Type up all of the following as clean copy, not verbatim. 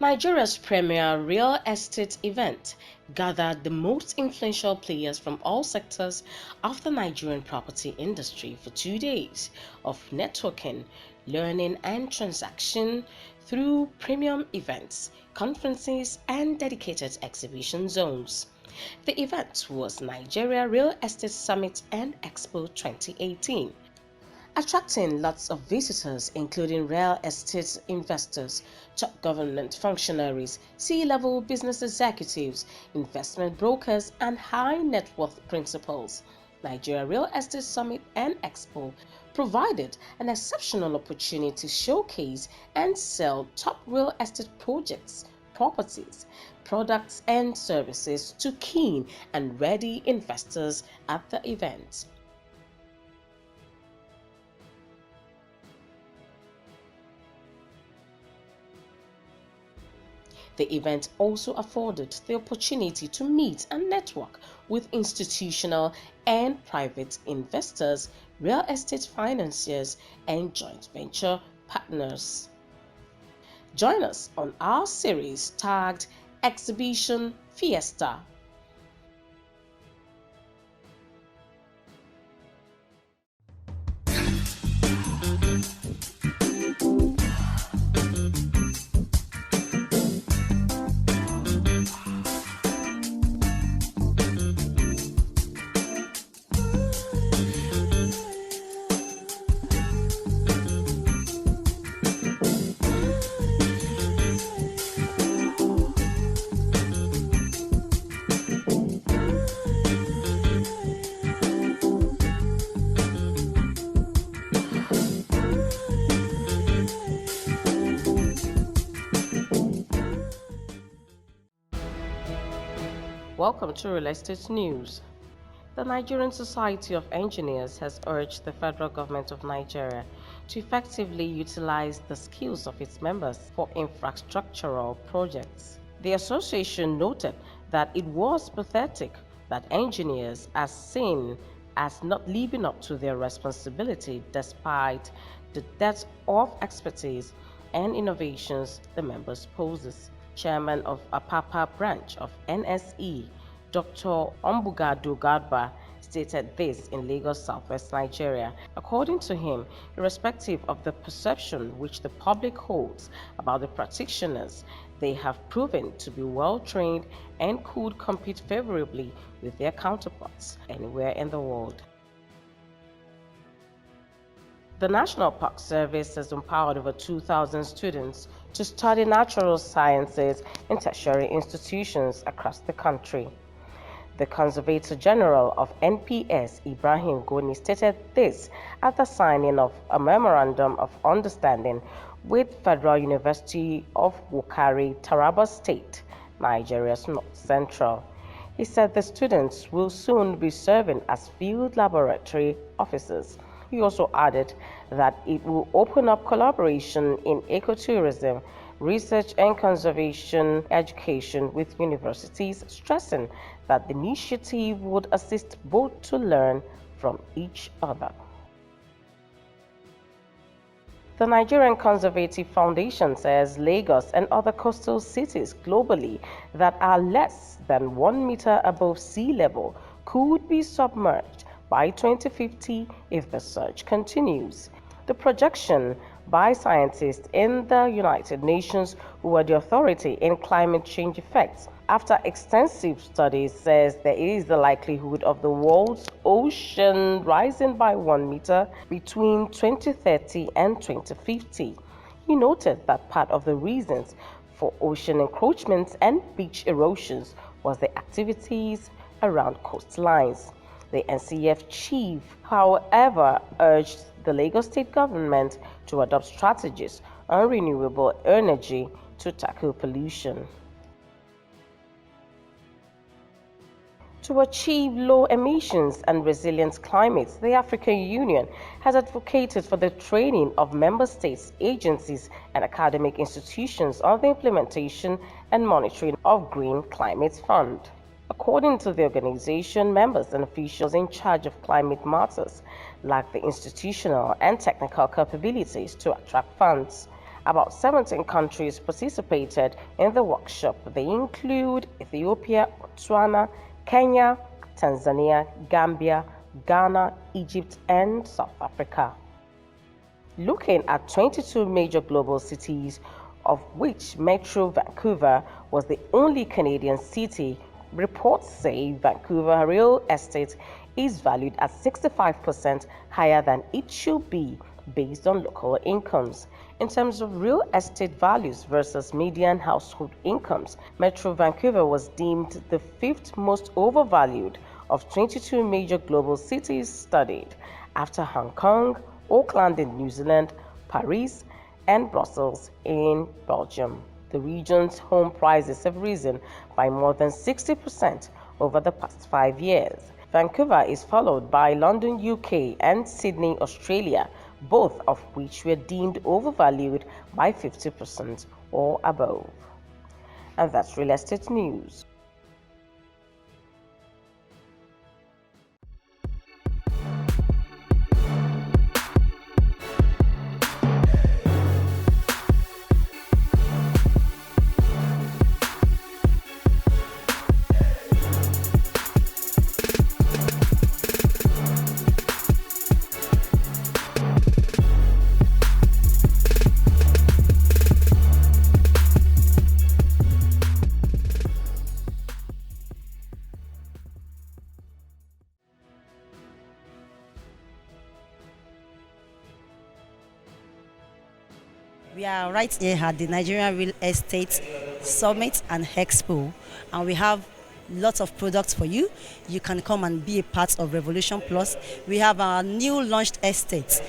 Nigeria's premier real estate event gathered the most influential players from all sectors of the Nigerian property industry for 2 days of networking, learning and transaction through premium events, conferences and dedicated exhibition zones. The event was Nigeria Real Estate Summit and Expo 2018, attracting lots of visitors including real estate investors, top government functionaries, C-level business executives, investment brokers, and high net worth principals. Nigeria Real Estate Summit and Expo provided an exceptional opportunity to showcase and sell top real estate projects, properties, products, and services to keen and ready investors at the event. The event also afforded the opportunity to meet and network with institutional and private investors, real estate financiers, and joint venture partners. Join us on our series tagged Exhibition Fiesta. Welcome to Real Estate News. The Nigerian Society of Engineers has urged the federal government of Nigeria to effectively utilize the skills of its members for infrastructural projects. The association noted that it was pathetic that engineers are seen as not living up to their responsibility despite the depth of expertise and innovations the members possess. Chairman of Apapa branch of NSE, Dr. Ombugado Garba, stated this in Lagos, Southwest Nigeria. According to him, irrespective of the perception which the public holds about the practitioners, they have proven to be well-trained and could compete favorably with their counterparts anywhere in the world. The National Park Service has empowered over 2,000 students to study natural sciences in tertiary institutions across the country. The Conservator General of NPS, Ibrahim Goni, stated this at the signing of a Memorandum of Understanding with Federal University of Wukari, Taraba State, Nigeria's North Central. He said the students will soon be serving as field laboratory officers. He also added that it will open up collaboration in ecotourism, research and conservation education with universities, stressing that the initiative would assist both to learn from each other. The Nigerian Conservative Foundation says Lagos and other coastal cities globally that are less than 1 meter above sea level could be submerged by 2050 if the surge continues. The projection by scientists in the United Nations, who are the authority in climate change effects, after extensive studies, says there is the likelihood of the world's ocean rising by 1 meter between 2030 and 2050. He noted that part of the reasons for ocean encroachments and beach erosions was the activities around coastlines. The NCF chief, however, urged the Lagos state government to adopt strategies on renewable energy to tackle pollution. To achieve low emissions and resilient climates, the African Union has advocated for the training of member states, agencies, and academic institutions on the implementation and monitoring of Green Climate Fund. According to the organization, members and officials in charge of climate matters lack the institutional and technical capabilities to attract funds. About 17 countries participated in the workshop. They include Ethiopia, Botswana, Kenya, Tanzania, Gambia, Ghana, Egypt, and South Africa. Looking at 22 major global cities, of which Metro Vancouver was the only Canadian city, reports say Vancouver real estate is valued at 65% higher than it should be based on local incomes. In terms of real estate values versus median household incomes, Metro Vancouver was deemed the fifth most overvalued of 22 major global cities studied, after Hong Kong, Auckland in New Zealand, Paris, and Brussels in Belgium. The region's home prices have risen by more than 60% over the past 5 years. Vancouver is followed by London, UK, and Sydney, Australia, both of which were deemed overvalued by 50% or above. And that's real estate news. We are right here at the Nigerian Real Estate Summit and Expo, and we have lots of products for you. You can come and be a part of Revolution Plus. We have our new launched estate,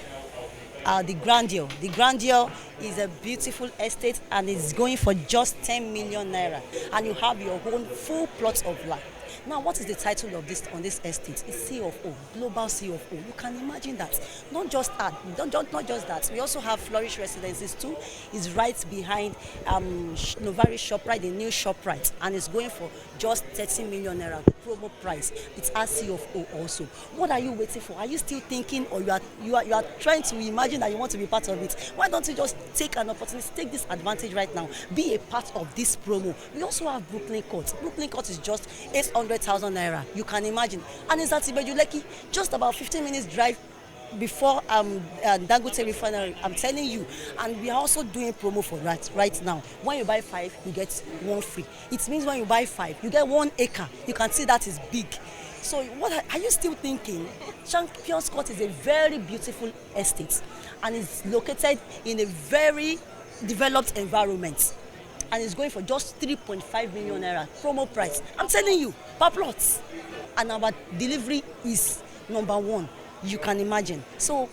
the Grandeur. The Grandeur is a beautiful estate and it's going for just 10 million naira, and you have your own full plot of land. Now, what is the title of this on this estate? It's CFO, Global CFO. You can imagine that. Not just that. We also have Flourish Residences too. It's right behind Novari ShopRite, the new ShopRite, and it's going for just 30 million naira promo price. It's our CFO also. What are you waiting for? Are you still thinking, or you are trying to imagine that you want to be part of it? Why don't you just take an opportunity, take this advantage right now, be a part of this promo? We also have Brooklyn Court. Brooklyn Court is just 800,000 naira. You can imagine. And it's at Ibejuleki, just about 15 minutes drive before Dangote Refinery. I'm telling you. And we are also doing promo for that right now. When you buy 5, you get 1 free. It means when you buy 5, you get 1 acre. You can see that is big. So what are you still thinking? Champions Court is a very beautiful estate, and it's located in a very developed environment, and it's going for just 3.5 million naira promo price. I'm telling you, per plot. And our delivery is #1. You can imagine. So,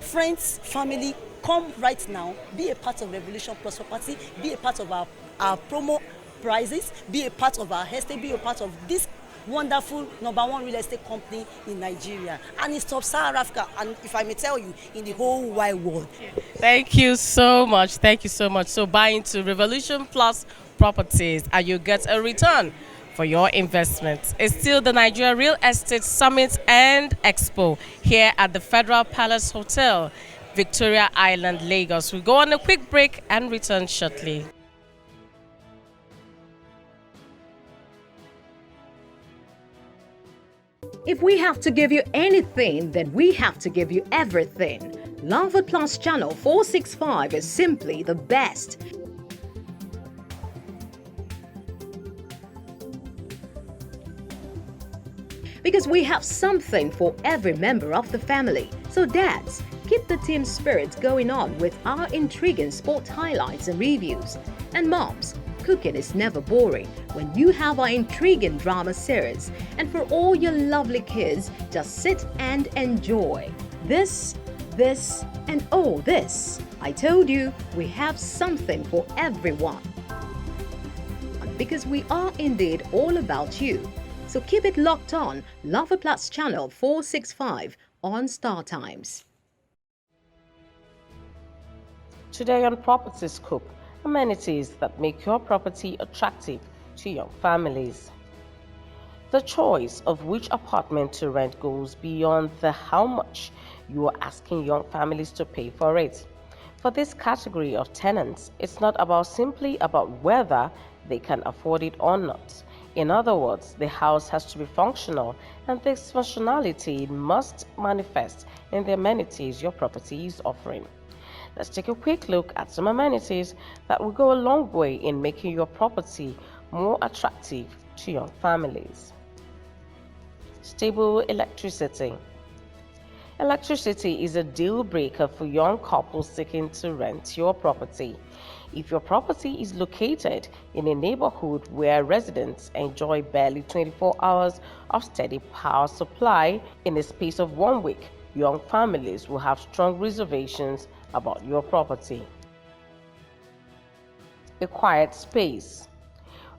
friends, family, come right now. Be a part of Revolution Plus Property. Be a part of our promo prices. Be a part of our estate. Be a part of this wonderful #1 real estate company in Nigeria, and in Sub-Saharan Africa, and if I may tell you, in the whole wide world. Thank you so much. Thank you so much. So buy into Revolution Plus Properties and you get a return for your investment. It's still the Nigeria Real Estate Summit and Expo here at the Federal Palace Hotel, Victoria Island, Lagos. We'll go on a quick break and return shortly. If we have to give you anything, then we have to give you everything. Love Plus Channel 465 is simply the best. Because we have something for every member of the family. So dads, keep the team spirit going on with our intriguing sport highlights and reviews. And moms, cooking is never boring when you have our intriguing drama series. And for all your lovely kids, just sit and enjoy. This, and oh this. I told you, we have something for everyone. Because we are indeed all about you. So keep it locked on Love Plus Channel 465 on Star Times. Today on Property Scoop, amenities that make your property attractive to young families. The choice of which apartment to rent goes beyond the how much you are asking young families to pay for it. For this category of tenants, it's not about simply about whether they can afford it or not. In other words, the house has to be functional, and this functionality must manifest in the amenities your property is offering. Let's take a quick look at some amenities that will go a long way in making your property more attractive to young families. Stable electricity. Electricity is a deal breaker for young couples seeking to rent your property. If your property is located in a neighborhood where residents enjoy barely 24 hours of steady power supply in the space of 1 week, young families will have strong reservations about your property. A quiet space.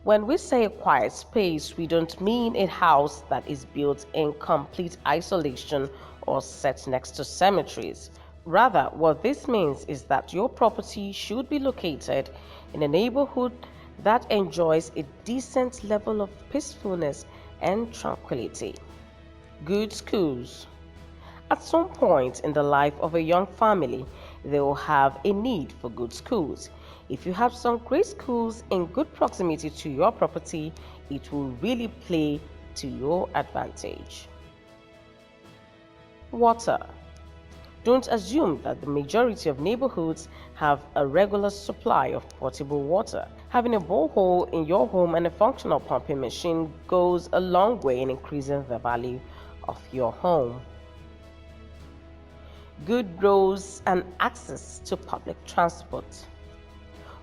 When we say a quiet space, we don't mean a house that is built in complete isolation or set next to cemeteries. Rather, what this means is that your property should be located in a neighborhood that enjoys a decent level of peacefulness and tranquility. Good schools. At some point in the life of a young family, they will have a need for good schools. If you have some great schools in good proximity to your property, it will really play to your advantage. Water. Don't assume that the majority of neighborhoods have a regular supply of potable water. Having a borehole in your home and a functional pumping machine goes a long way in increasing the value of your home. Good roads and access to public transport.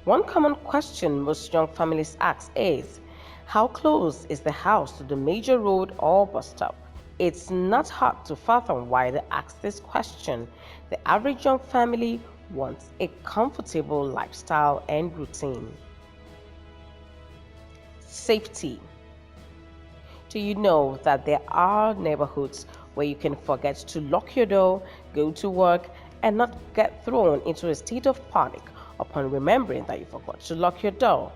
One common question most young families ask is, how close is the house to the major road or bus stop? It's not hard to fathom why they ask this question. The average young family wants a comfortable lifestyle and routine. Safety. Do you know that there are neighborhoods where you can forget to lock your door, go to work, and not get thrown into a state of panic upon remembering that you forgot to lock your door?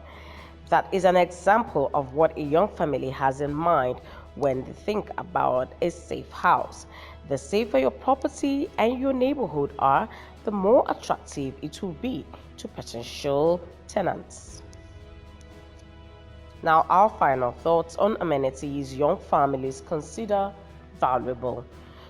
That is an example of what a young family has in mind when they think about a safe house. The safer your property and your neighborhood are, the more attractive it will be to potential tenants. Now, our final thoughts on amenities young families consider valuable.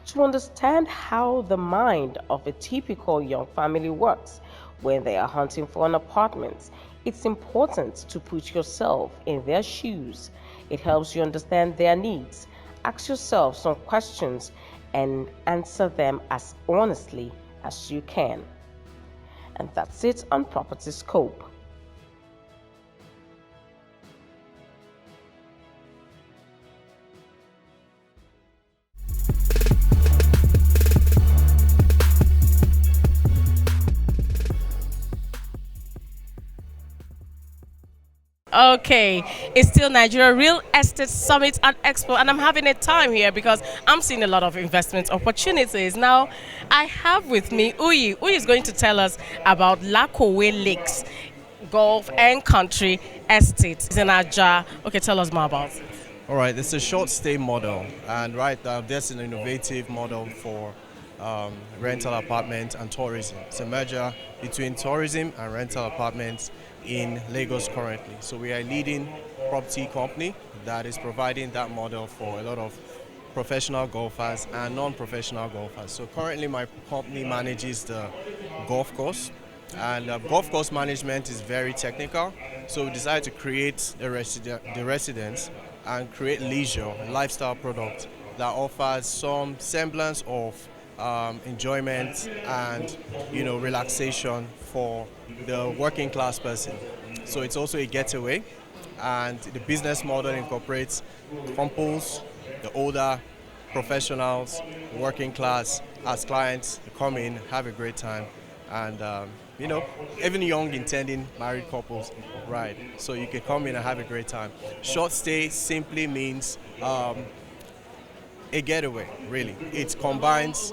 To understand how the mind of a typical young family works when they are hunting for an apartment, it's important to put yourself in their shoes. It helps you understand their needs. Ask yourself some questions and answer them as honestly as you can. And that's it on Property Scope. Okay, it's still Nigeria Real Estate Summit and Expo, and I'm having a time here because I'm seeing a lot of investment opportunities. Now, I have with me Uyi. Uyi is going to tell us about Lakowe Lakes Golf and Country Estate. It's in Aja. Okay, tell us more about it. All right, it's a short stay model, and there's an innovative model for rental apartment and tourism. It's a merger between tourism and rental apartments in Lagos currently. So we are a leading property company that is providing that model for a lot of professional golfers and non-professional golfers. So currently my company manages the golf course, and golf course management is very technical. So we decided to create the residence and create leisure, a lifestyle product that offers some semblance of enjoyment and relaxation for the working class person. So it's also a getaway, and the business model incorporates couples, the older professionals, working class as clients come in, have a great time, and even young intending married couples, right? So you can come in and have a great time. Short stay simply means a getaway, really. It combines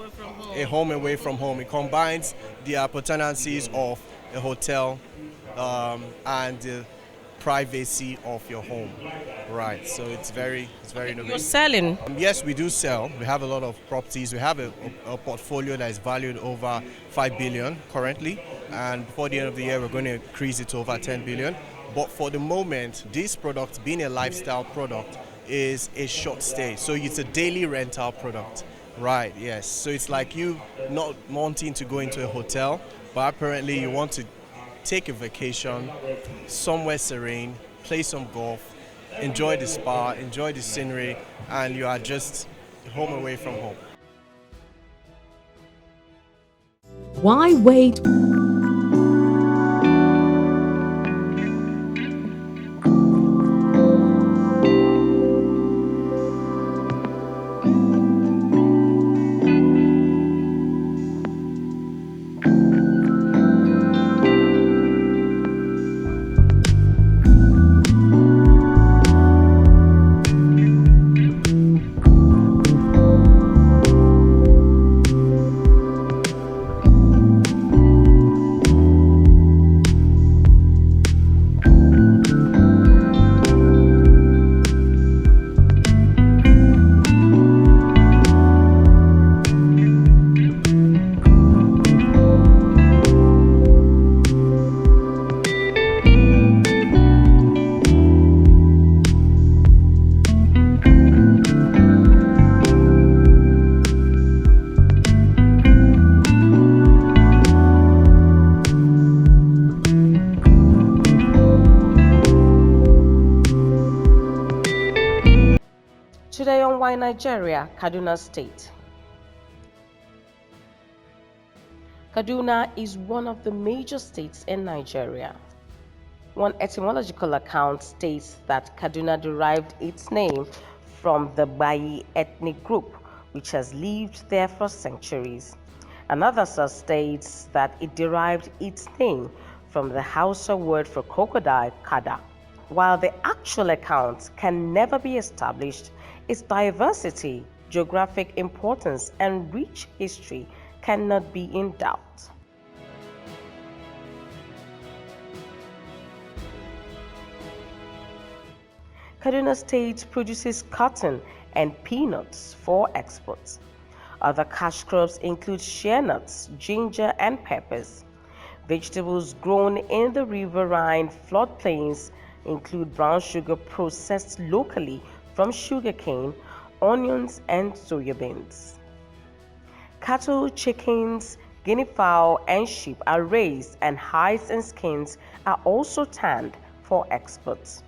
a home away from home. It combines the appurtenances of a hotel and privacy of your home. Right, so it's very You're innovative. selling. Yes, we do sell. We have a lot of properties. We have a portfolio that is valued over 5 billion currently, and before the end of the year, we're going to increase it to over 10 billion. But for the moment, this product, being a lifestyle product, is a short stay. So it's a daily rental product. Right, yes. So it's like you not wanting to go into a hotel, but apparently you want to take a vacation somewhere serene, play some golf, enjoy the spa, enjoy the scenery, and you are just home away from home. Why wait? Today on Why Nigeria, Kaduna State. Kaduna is one of the major states in Nigeria. One etymological account states that Kaduna derived its name from the Bayi ethnic group, which has lived there for centuries. Another source states that it derived its name from the Hausa word for crocodile, kada. While the actual account can never be established, its diversity, geographic importance, and rich history cannot be in doubt. Kaduna State produces cotton and peanuts for exports. Other cash crops include shea nuts, ginger, and peppers. Vegetables grown in the riverine floodplains include brown sugar processed locally from sugarcane, onions, and soybeans. Cattle, chickens, guinea fowl, and sheep are raised, and hides and skins are also tanned for exports.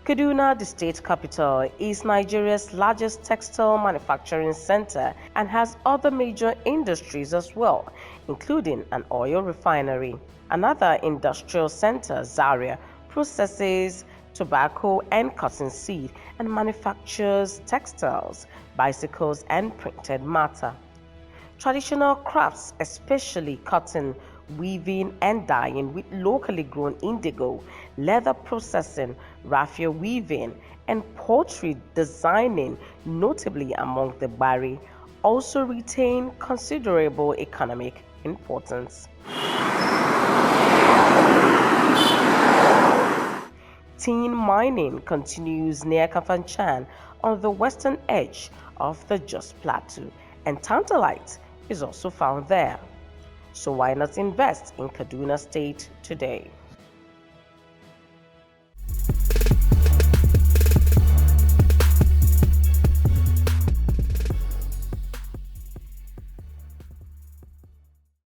Kaduna, the state capital, is Nigeria's largest textile manufacturing center and has other major industries as well, including an oil refinery. Another industrial center, Zaria, processes tobacco and cotton seed and manufactures textiles, bicycles, and printed matter. Traditional crafts, especially cotton, weaving and dyeing with locally grown indigo, leather processing, raffia weaving, and pottery designing, notably among the Bari, also retain considerable economic importance. Tin mining continues near Kafanchan on the western edge of the Jos Plateau, and tantalite is also found there. So why not invest in Kaduna State today?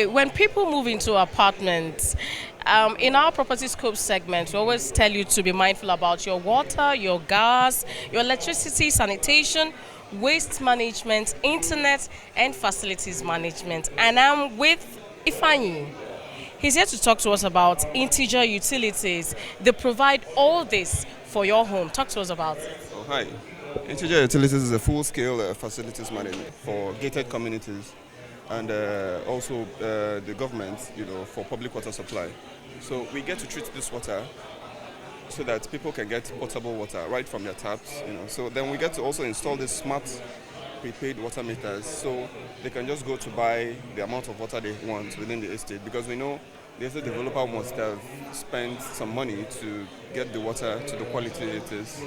When people move into apartments, in our property scope segment, we always tell you to be mindful about your water, your gas, your electricity, sanitation, waste management, internet, and facilities management. And I'm with Ifeanyi. He's here to talk to us about integer utilities. They provide all this for your home. Talk to us about it. Oh, hi. Integer Utilities is a full-scale facilities management for gated communities and also the government, for public water supply. So we get to treat this water so that people can get potable water right from their taps. So then we get to also install these smart prepaid water meters so they can just go to buy the amount of water they want within the estate, because we know the estate developer must have spent some money to get the water to the quality it is,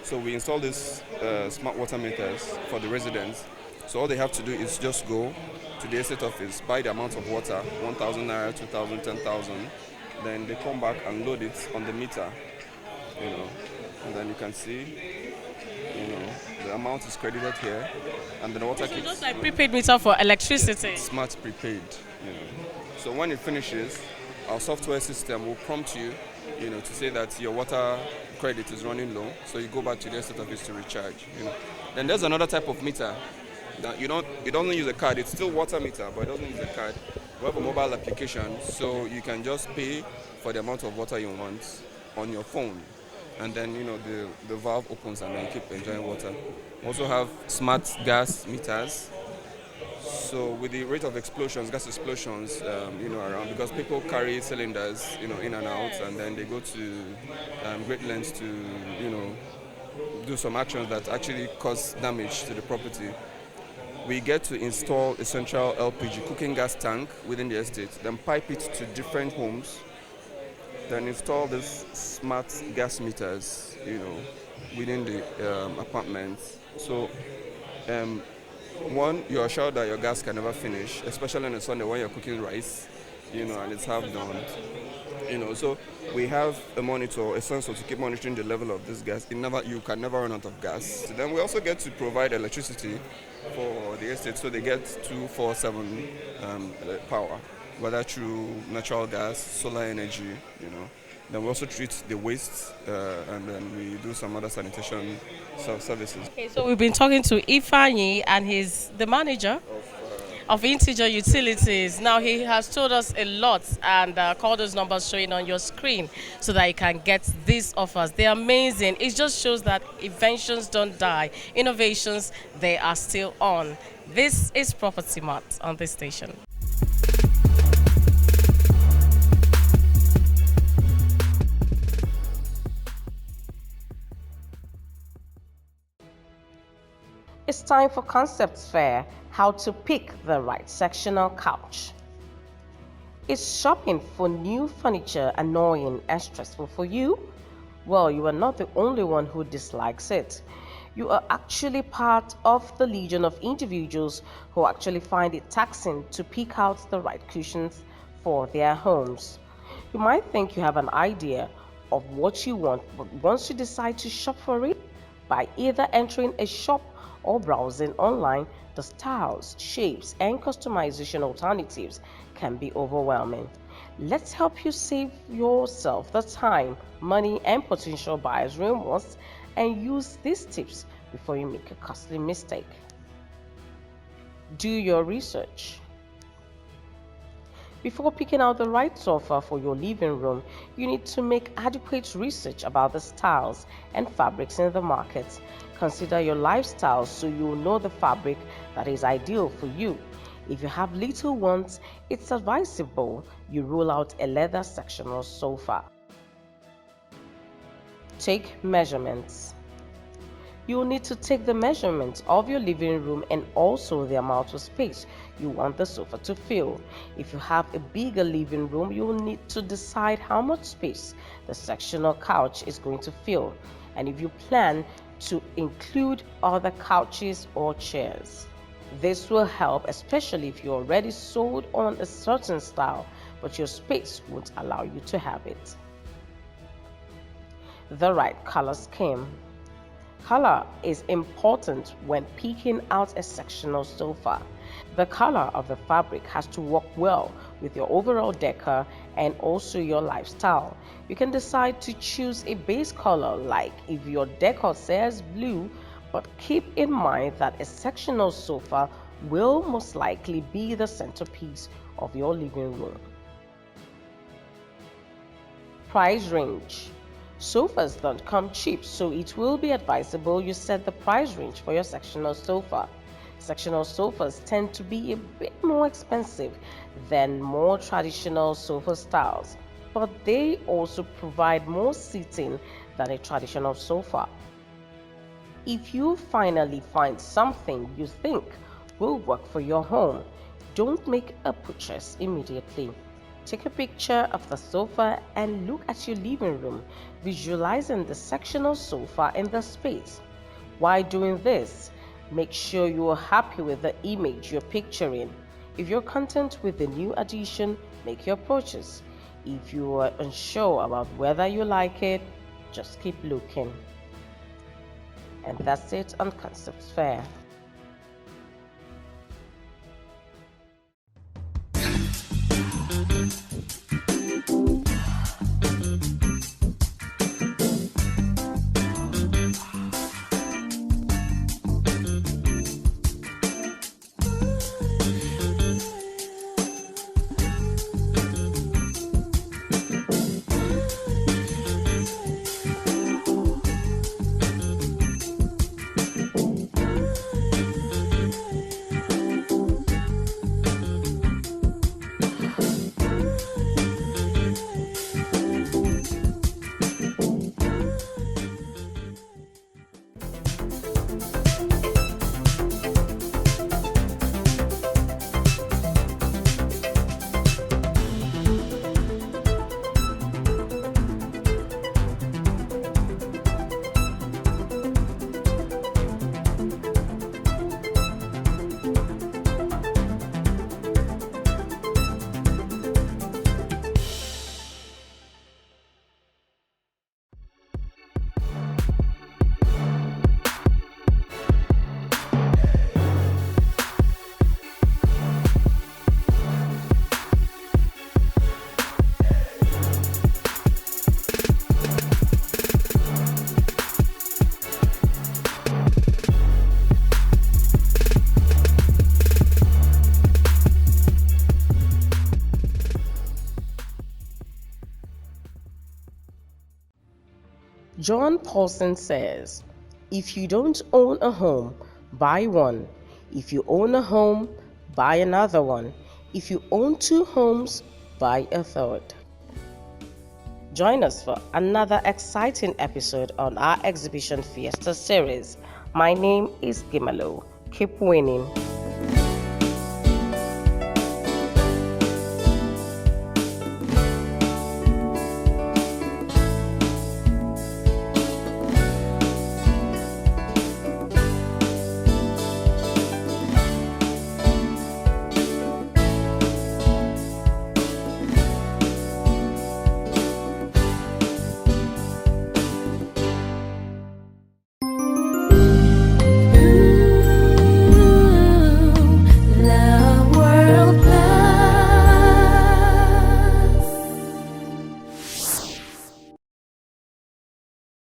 So we install these smart water meters for the residents. So all they have to do is just go to the estate office, buy the amount of water, 1,000 naira, 2,000, 10,000. Then they come back and load it on the meter, And then you can see, the amount is credited here, and then the water keeps. Just like prepaid meter for electricity. Smart prepaid, So when it finishes, our software system will prompt you, to say that your water credit is running low. So you go back to the estate office to recharge. Then there's another type of meter that it doesn't use a card. It's still water meter, but it doesn't use a card. We have a mobile application, so you can just pay for the amount of water you want on your phone. And then, the valve opens and then you keep enjoying water. We also have smart gas meters. So with the rate of explosions, gas explosions, around, because people carry cylinders, in and out, and then they go to great lengths to, do some actions that actually cause damage to the property. We get to install a central LPG cooking gas tank within the estate, then pipe it to different homes, then install these smart gas meters, within the apartments. So, one, you're sure that your gas can never finish, especially on a Sunday when you're cooking rice, and it's half done. So we have a monitor, a sensor to keep monitoring the level of this gas. You can never run out of gas. Then we also get to provide electricity for the estate, so they get 24/7 power, whether through natural gas, solar energy, Then we also treat the waste, and then we do some other sanitation services. Okay, so we've been talking to Ifeanyi, and he's the manager of Integer Utilities. Now he has told us a lot, and call those numbers showing on your screen so that you can get these offers. They're amazing. It just shows that inventions don't die. Innovations, they are still on. This is Property Mart on this station. It's time for Concept Fair, how to pick the right sectional couch. Is shopping for new furniture annoying and stressful for you? Well, you are not the only one who dislikes it. You are actually part of the legion of individuals who actually find it taxing to pick out the right cushions for their homes. You might think you have an idea of what you want, but once you decide to shop for it, by either entering a shop or browsing online, the styles, shapes, and customization alternatives can be overwhelming. Let's help you save yourself the time, money, and potential buyer's remorse, and use these tips before you make a costly mistake. Do your research. Before picking out the right sofa for your living room, you need to make adequate research about the styles and fabrics in the market. Consider your lifestyle so you know the fabric that is ideal for you. If you have little ones, it's advisable you rule out a leather sectional sofa. Take measurements. You will need to take the measurements of your living room and also the amount of space you want the sofa to fill. If you have a bigger living room, you will need to decide how much space the sectional couch is going to fill, and if you plan to include other couches or chairs. This will help, especially if you're already sold on a certain style, but your space won't allow you to have it. The right color scheme. Color is important when picking out a sectional sofa. The color of the fabric has to work well with your overall decor and also your lifestyle. You can decide to choose a base color, like if your decor says blue, but keep in mind that a sectional sofa will most likely be the centerpiece of your living room. Price range. Sofas don't come cheap, so it will be advisable you set the price range for your sectional sofa. Sectional sofas tend to be a bit more expensive than more traditional sofa styles, but they also provide more seating than a traditional sofa. If you finally find something you think will work for your home, don't make a purchase immediately. Take a picture of the sofa and look at your living room, visualizing the sectional sofa in the space. While doing this, make sure you are happy with the image you're picturing. If you're content with the new addition, make your purchase. If you are unsure about whether you like it, just keep looking. And that's it on Concept Fair. John Paulson says, if you don't own a home, buy one. If you own a home, buy another one. If you own two homes, buy a third. Join us for another exciting episode on our Exhibition Fiesta series. My name is Gimalo. Keep winning.